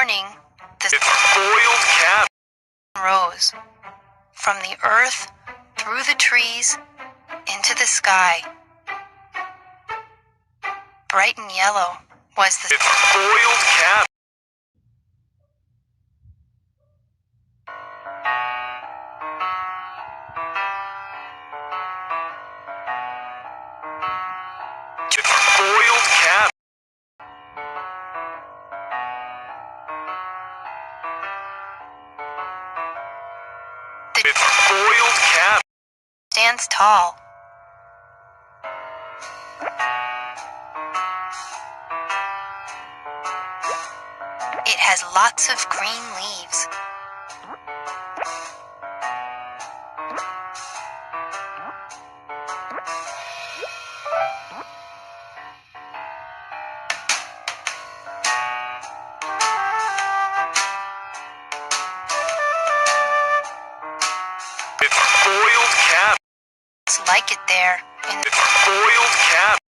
morning, the boiled cabbage rose from the earth through the trees into the sky. Bright and yellow was the boiled cabbage. Boiled cabbage. Boiled cabbage stands tall. It has lots of green leaves. Boiled cabbage. It's like it there in the Boiled cabbage.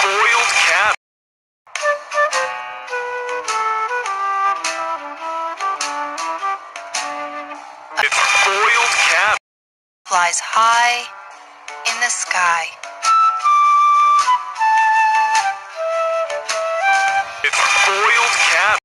Boiled cabbage. Boiled cabbage. flies high in the sky. Boiled cabbage.